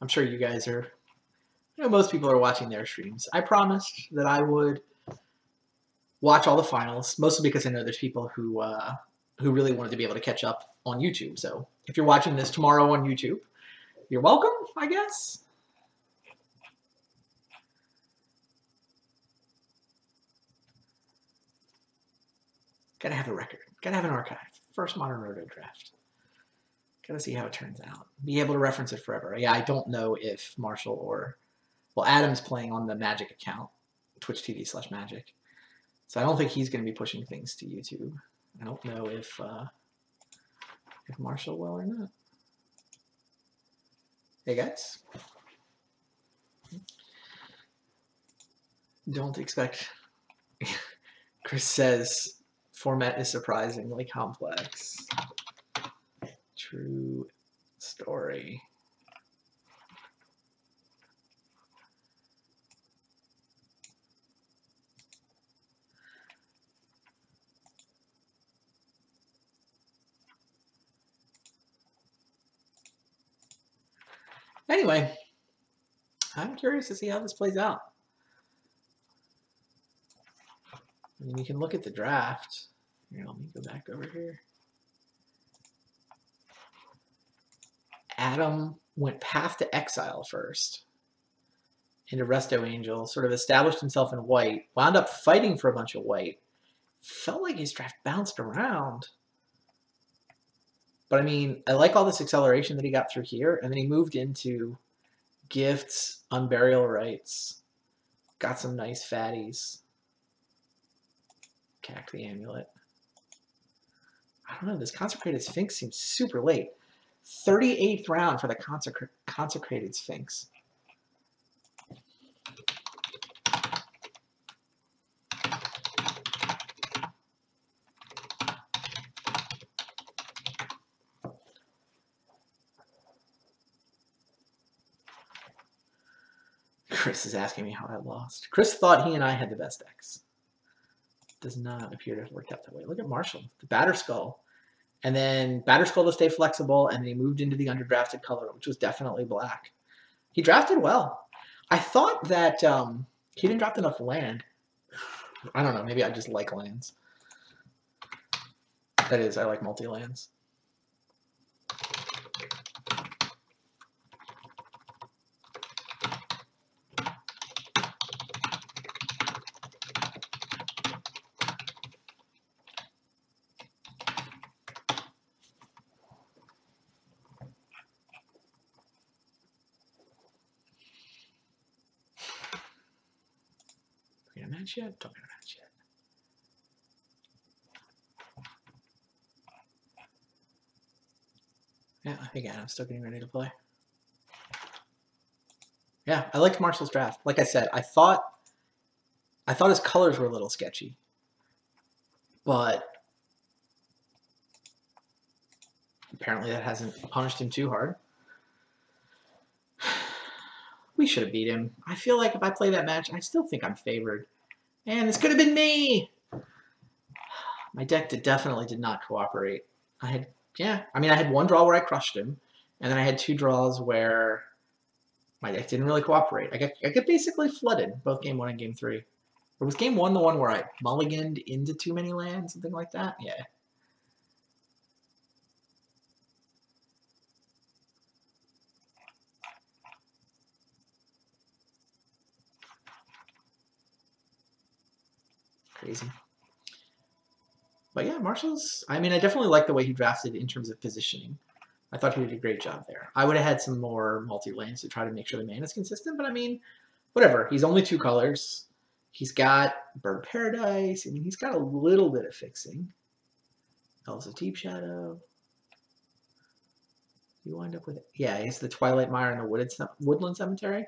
I'm sure you guys are, most people are watching their streams. I promised that I would watch all the finals, mostly because I know there's people who really wanted to be able to catch up on YouTube. So if you're watching this tomorrow on YouTube, you're welcome, I guess. Gotta have a record. Gotta have an archive. First modern Roto draft. Gotta see how it turns out. Be able to reference it forever. Yeah, I don't know if Marshall or... Well, Adam's playing on the Magic account, Twitch TV/Magic. So I don't think he's going to be pushing things to YouTube. I don't know if Marshall will or not. Hey, guys. Don't expect... Chris says... Format is surprisingly complex. True story. Anyway, I'm curious to see how this plays out. I mean, you can look at the draft. Here, let me go back over here. Adam went Path to Exile first into Resto Angel, sort of established himself in white, wound up fighting for a bunch of white. Felt like his draft bounced around. But I mean, I like all this acceleration that he got through here, and then he moved into Gifts, Unburial Rites, got some nice fatties. Cack the Amulet. I don't know, this Consecrated Sphinx seems super late. 38th round for the Consecrated Sphinx. Chris is asking me how I lost. Chris thought he and I had the best decks. Does not appear to have worked out that way. Look at Marshall, the Batterskull. And then Batterskull to stay flexible, and then he moved into the underdrafted color, which was definitely black. He drafted well. I thought that he didn't draft enough land. I don't know, maybe I just like lands. That is, I like multi-lands. Match yet? Don't get a match yet. Yeah, I think Adam's still getting ready to play. Yeah, I liked Marshall's draft. Like I said, I thought his colors were a little sketchy, but apparently that hasn't punished him too hard. We should have beat him. I feel like if I play that match, I still think I'm favored. And this could have been me. My deck definitely did not cooperate. I had one draw where I crushed him, and then I had 2 draws where my deck didn't really cooperate. I got basically flooded both game 1 and game 3. Or was game 1 the one where I mulliganed into too many lands, something like that? Yeah. Crazy. But yeah, Marshall's, I mean, I definitely like the way he drafted in terms of positioning. I thought he did a great job there. I would have had some more multi-lanes to try to make sure the mana is consistent, but I mean, whatever. He's only 2 colors. He's got Bird Paradise. I mean, he's got a little bit of fixing. Elves of Deep Shadow. You wind up with, yeah, he's the Twilight Mire and the Woodland Cemetery.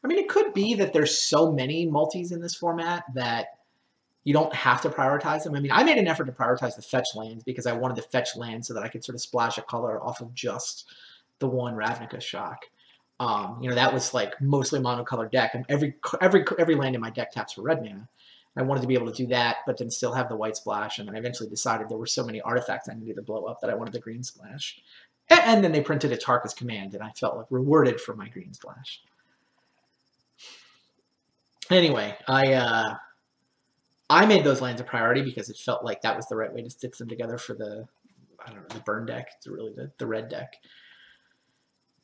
I mean, it could be that there's so many multis in this format that you don't have to prioritize them. I mean, I made an effort to prioritize the fetch lands because I wanted to fetch land so that I could sort of splash a color off of just the one Ravnica Shock. You know, that was like mostly monocolored deck, and every land in my deck taps for red mana. I wanted to be able to do that, but then still have the white splash. And then I eventually decided there were so many artifacts I needed to blow up that I wanted the green splash. And then they printed a Tarka's Command, and I felt like rewarded for my green splash. Anyway, I made those lands a priority because it felt like that was the right way to stitch them together for the, I don't know, the burn deck. It's really the red deck.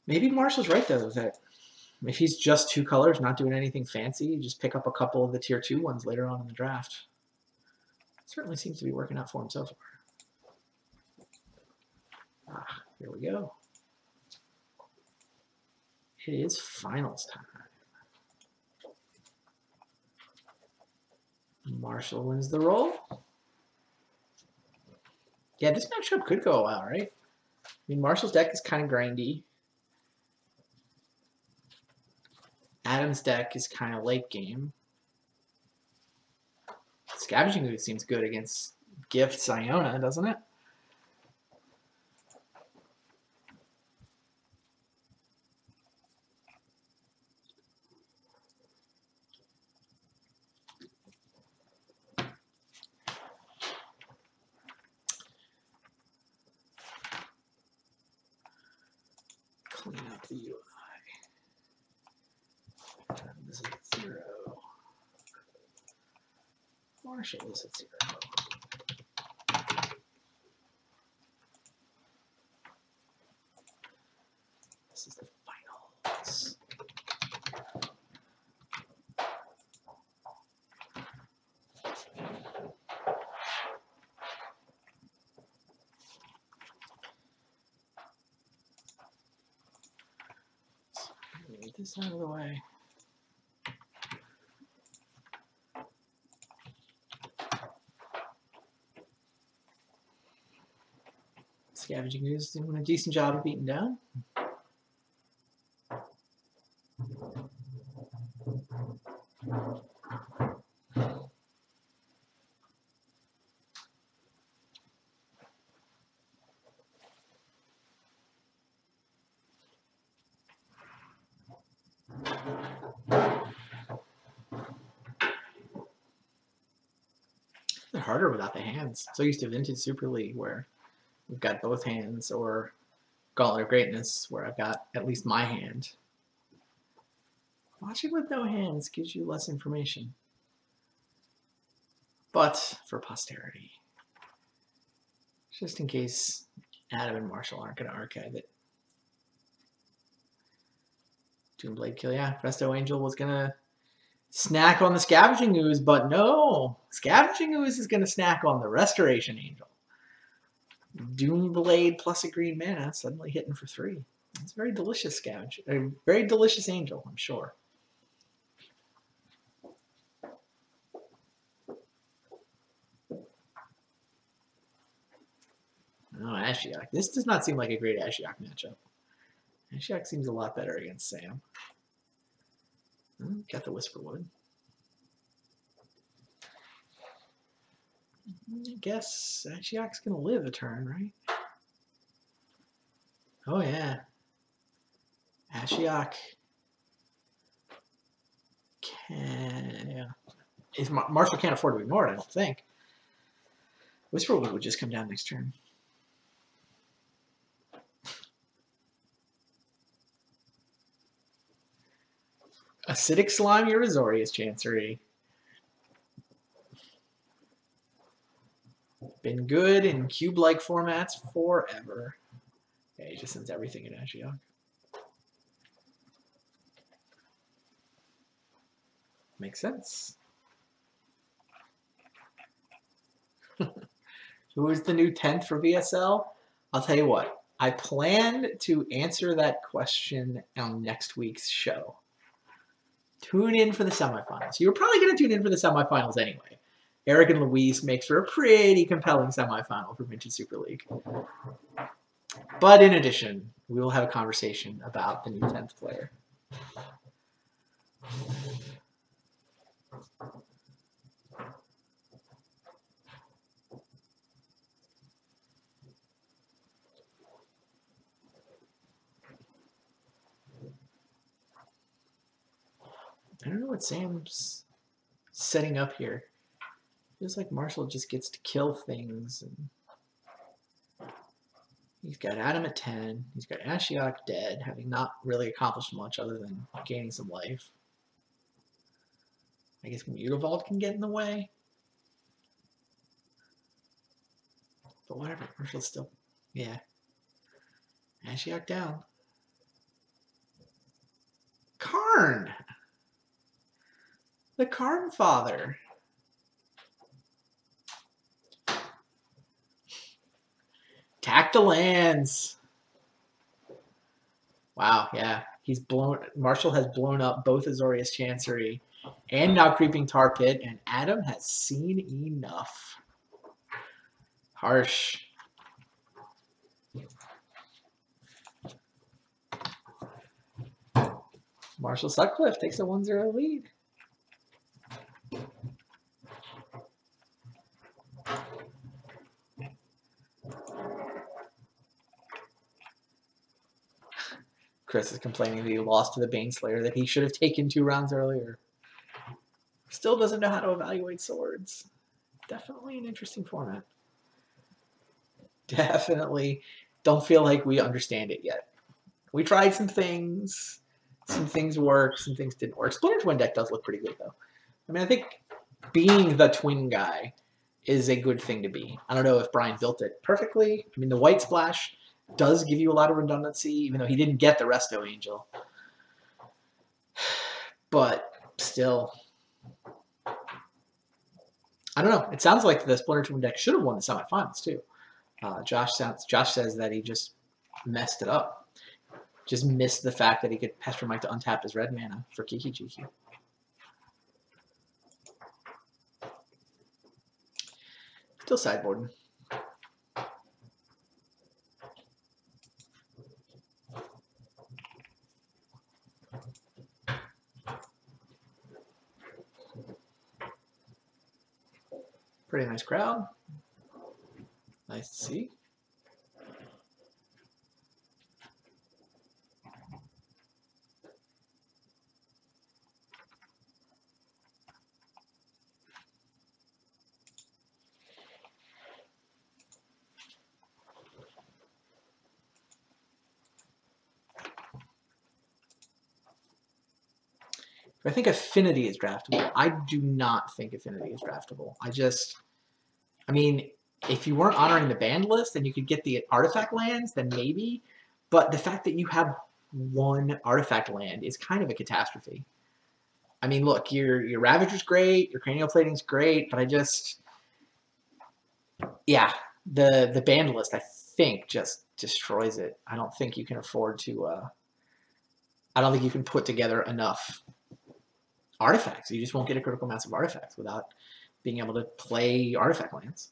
Maybe Marshall's right, though, that if he's just 2 colors, not doing anything fancy, you just pick up a couple of the tier 2 ones later on in the draft. Certainly seems to be working out for him so far. Ah, here we go. It is finals time. Marshall wins the roll. Yeah, this matchup could go well, right? I mean, Marshall's deck is kind of grindy. Adam's deck is kind of late game. Scavenging Ooze seems good against Gift Iona, doesn't it? Clean up the UI. This is at 0. Marshall is at 0. This is the finals. Get this out of the way. Scavenging Ooze doing a decent job of beating down. They're harder without the hands. So used to Vintage Super League where we've got both hands, or Gauntlet of Greatness where I've got at least my hand. Watching with no hands gives you less information. But for posterity, just in case Adam and Marshall aren't going to archive it. Doomblade Kill, yeah. Resto Angel was going to snack on the Scavenging Ooze, but no. Scavenging Ooze is going to snack on the Restoration Angel. Doomblade plus a green mana suddenly hitting for 3. It's a very delicious scavenge. A very delicious angel, I'm sure. Oh, Ashiok. This does not seem like a great Ashiok matchup. Ashiok seems a lot better against Sam. Got the Whisperwood. I guess Ashiok's going to live a turn, right? Oh, yeah. Ashiok can... Yeah. Marshall can't afford to ignore it, I don't think. Whisperwood would just come down next turn. Acidic Slime Urizorius Chancery. Been good in cube-like formats forever. Yeah, he just sends everything in Ashiok. Makes sense. Who is the new 10th for VSL? I'll tell you what. I plan to answer that question on next week's show. Tune in for the semifinals. You're probably going to tune in for the semifinals anyway. Eric and Louise makes for a pretty compelling semifinal for Vintage Super League. But in addition, we will have a conversation about the new 10th player. I don't know what Sam's setting up here. Feels like Marshall just gets to kill things. And He's got Adam at 10. He's got Ashiok dead, having not really accomplished much other than gaining some life. I guess Mutavault can get in the way. But whatever, Marshall's still... Yeah. Ashiok down. Karn! The Karn father. Tactile lands. Wow, yeah. Marshall has blown up both Azorius Chancery and now Creeping Tar Pit, and Adam has seen enough. Harsh. Marshall Sutcliffe takes a 1-0 lead. Chris is complaining that he lost to the Baneslayer, that he should have taken 2 rounds earlier. Still doesn't know how to evaluate swords. Definitely an interesting format. Definitely don't feel like we understand it yet. We tried some things. Some things worked, some things didn't work. Splinter Twin deck does look pretty good, though. I mean, I think being the twin guy is a good thing to be. I don't know if Brian built it perfectly. I mean, the White Splash does give you a lot of redundancy, even though he didn't get the Resto Angel. But still, I don't know. It sounds like the Splinter Twin deck should have won the semifinals, too. Josh says that he just messed it up. Just missed the fact that he could Pester Mike to untap his red mana for Kiki Jiki. Still sideboarding. Pretty nice crowd. Nice to see. I think Affinity is draftable. I do not think Affinity is draftable. I mean, if you weren't honoring the banned list and you could get the artifact lands, then maybe. But the fact that you have one artifact land is kind of a catastrophe. I mean, look, your Ravager's great, your Cranial Plating's great, but yeah, the banned list, I think, just destroys it. I don't think you can afford to, I don't think you can put together enough artifacts. You just won't get a critical mass of artifacts without being able to play artifact lands.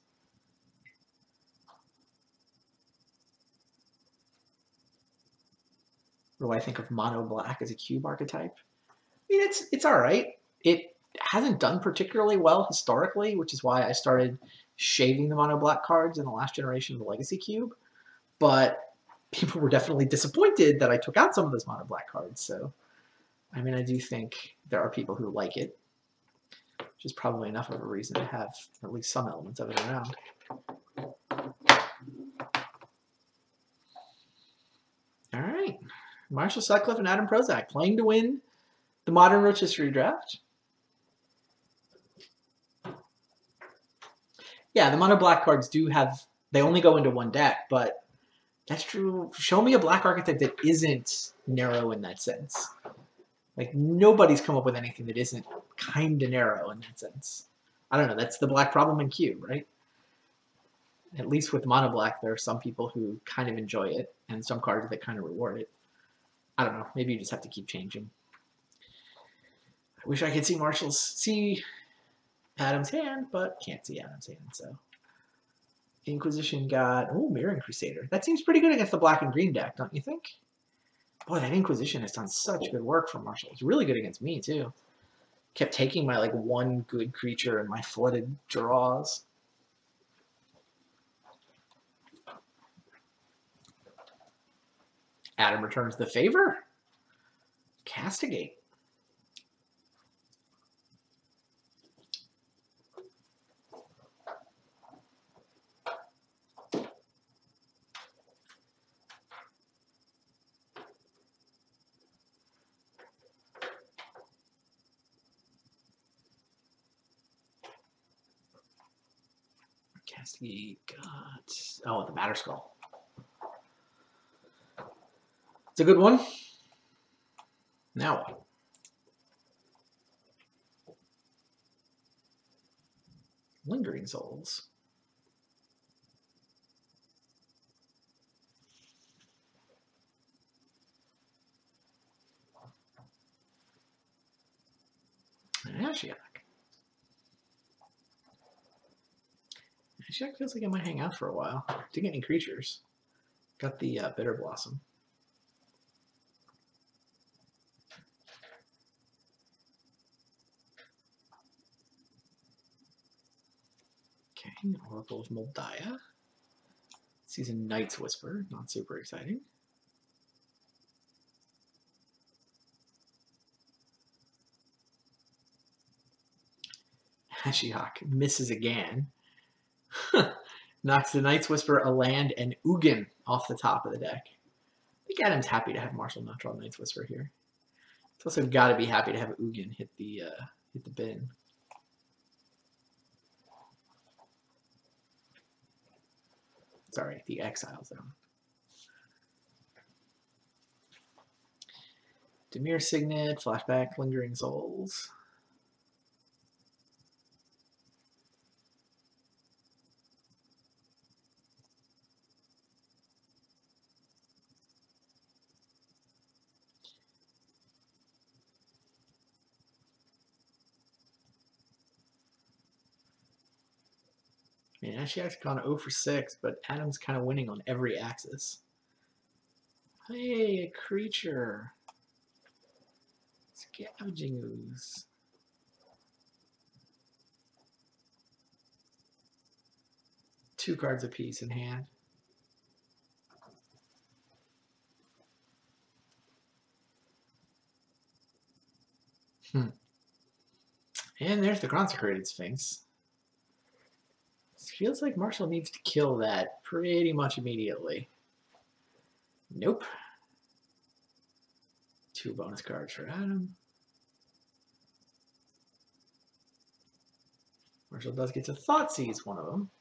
What do I think of mono black as a cube archetype? I mean, it's all right. It hasn't done particularly well historically, which is why I started shaving the mono black cards in the last generation of the Legacy Cube. But people were definitely disappointed that I took out some of those mono black cards. So, I mean, I do think there are people who like it, which is probably enough of a reason to have at least some elements of it around. All right. Marshall Sutcliffe and Adam Prozac playing to win the Modern Rotisserie Draft. Yeah, the mono black cards do have, they only go into one deck, but that's true. Show me a black archetype that isn't narrow in that sense. Like, nobody's come up with anything that isn't kind of narrow in that sense. I don't know. That's the black problem in Cube, right? At least with mono black, there are some people who kind of enjoy it and some cards that kind of reward it. I don't know. Maybe you just have to keep changing. I wish I could see Adam's hand, but can't see Adam's hand, so. Inquisition got, oh, Mirroring Crusader. That seems pretty good against the black and green deck, don't you think? Boy, that Inquisition has done such good work for Marshall. It's really good against me, too. Kept taking my, like, one good creature and my flooded draws. Adam returns the favor. Castigate. We got, oh, the Matter Skull. It's a good one. Now what? Lingering Souls. Ashiok. Ashiok feels like it might hang out for a while. Didn't get any creatures. Got the Bitter Blossom. Okay, Oracle of Moldiah. Season Night's Whisper, not super exciting. Ashiok misses again. Knocks the Night's Whisper, a land, and Ugin off the top of the deck. I think Adam's happy to have Marshall not draw Night's Whisper here. It's also got to be happy to have Ugin hit the bin. Sorry, the Exile Zone. Dimir Signet, Flashback, Lingering Souls. I mean, Ashiok's gone 0 for 6, but Adam's kind of winning on every axis. Hey, a creature. Scavenging Ooze. Two cards apiece in hand. And there's the Consecrated Sphinx. Feels like Marshall needs to kill that pretty much immediately. Nope. 2 bonus cards for Adam. Marshall does get to Thoughtseize one of them.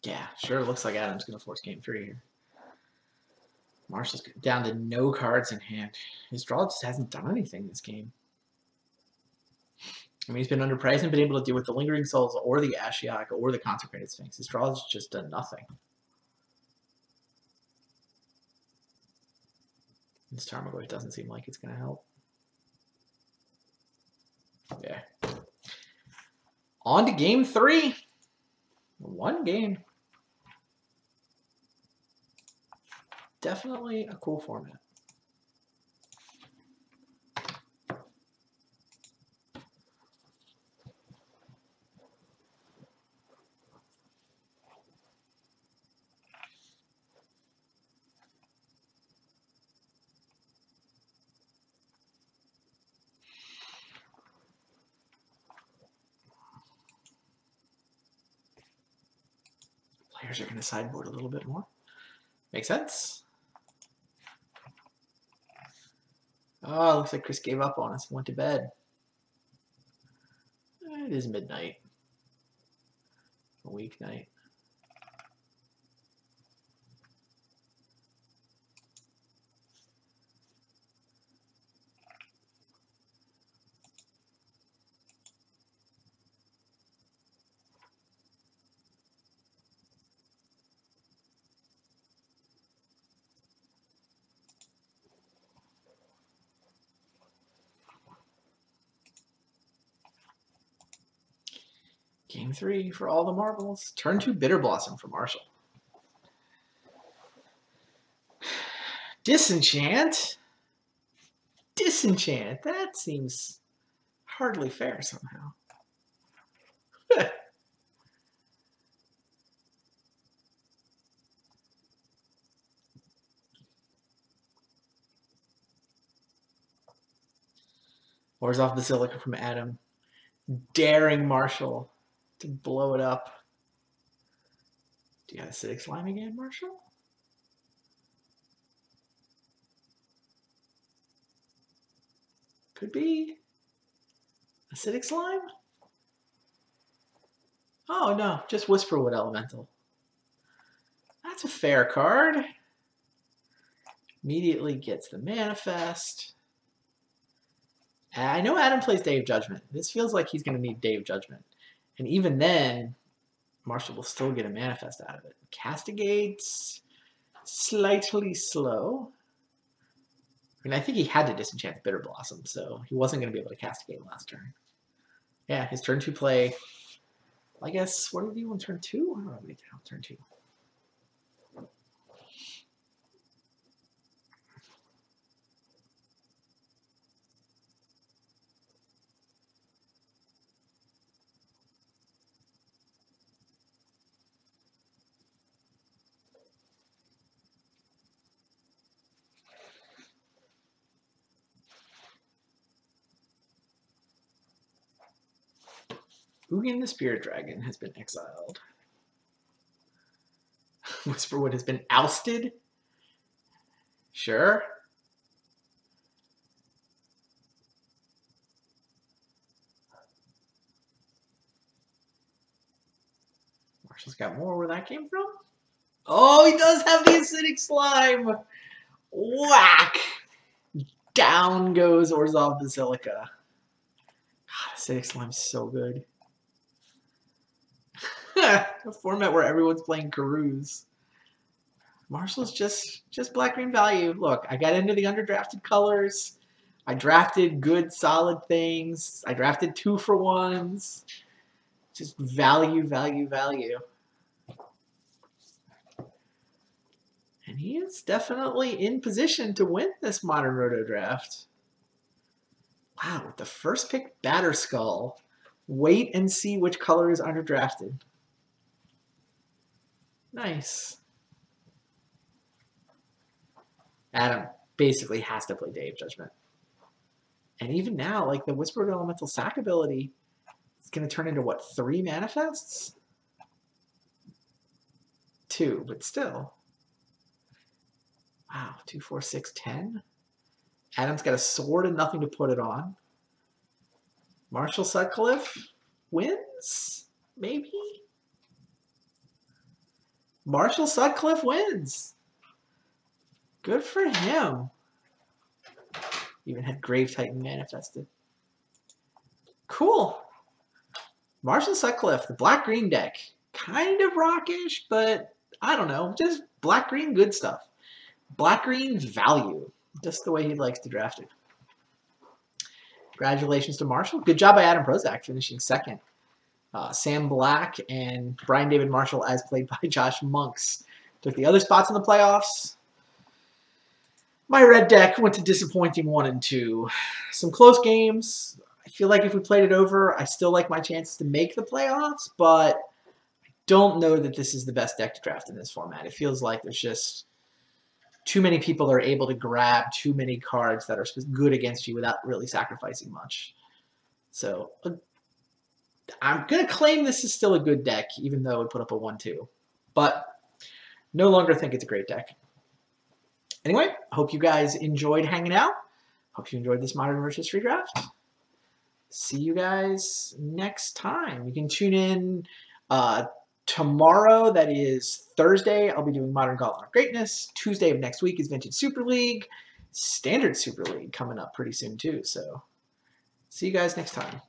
Yeah, sure looks like Adam's going to force game 3 here. Marshall's down to no cards in hand. His draw just hasn't done anything this game. I mean, he's been underpriced and been able to deal with the Lingering Souls or the Ashiok or the Consecrated Sphinx. His draw has just done nothing. This Tarmogoyf doesn't seem like it's going to help. Yeah. On to game 3. One game. Definitely a cool format. Players are going to sideboard a little bit more. Makes sense. Oh, looks like Chris gave up on us and went to bed. It is midnight. A weeknight. Game 3 for all the marbles. Turn 2 Bitter Blossom for Marshall. Disenchant? Disenchant? That seems hardly fair somehow. Orzhov Basilica from Adam. Daring Marshall to blow it up. Do you have Acidic Slime again, Marshall? Could be. Acidic Slime? Oh, no. Just Whisperwood Elemental. That's a fair card. Immediately gets the Manifest. I know Adam plays Day of Judgment. This feels like he's going to need Day of Judgment. And even then, Marshall will still get a Manifest out of it. Castigates. Slightly slow. I mean, I think he had to disenchant Bitter Blossom, so he wasn't going to be able to castigate last turn. Yeah, his turn 2 play. I guess, what did he do on turn 2? I don't know what he did on turn 2. Ugin the Spirit Dragon has been exiled. Whisperwood has been ousted? Sure. Marshall's got more where that came from. Oh, he does have the Acidic Slime! Whack! Down goes Orzhov Basilica. God, Acidic Slime's so good. A format where everyone's playing Karuz. Marshall's just black-green value. Look, I got into the underdrafted colors. I drafted good, solid things. I drafted 2-for-1s. Just value, value, value. And he is definitely in position to win this Modern Roto draft. Wow, with the first pick, Batterskull. Wait and see which color is underdrafted. Nice. Adam basically has to play Day of Judgment. And even now, like the Whispered Elemental sack ability, it's going to turn into what, 3 manifests? 2, but still. Wow, 2, 4, 6, 10. Adam's got a sword and nothing to put it on. Marshall Sutcliffe wins? Maybe? Marshall Sutcliffe wins. Good for him. Even had Grave Titan manifested. Cool. Marshall Sutcliffe, the black-green deck. Kind of rockish, but I don't know. Just black-green good stuff. Black-green value. Just the way he likes to draft it. Congratulations to Marshall. Good job by Adam Prozac finishing second. Sam Black and Brian David Marshall, as played by Josh Monks, took the other spots in the playoffs. My red deck went to disappointing 1 and 2. Some close games. I feel like if we played it over, I still like my chances to make the playoffs, but I don't know that this is the best deck to draft in this format. It feels like there's just too many people that are able to grab too many cards that are good against you without really sacrificing much. So I'm going to claim this is still a good deck, even though it put up a 1-2. But no longer think it's a great deck. Anyway, I hope you guys enjoyed hanging out. Hope you enjoyed this Modern Versus History draft. See you guys next time. You can tune in tomorrow. That is Thursday. I'll be doing Modern Gauntlet of Greatness. Tuesday of next week is Vintage Super League. Standard Super League coming up pretty soon too. So see you guys next time.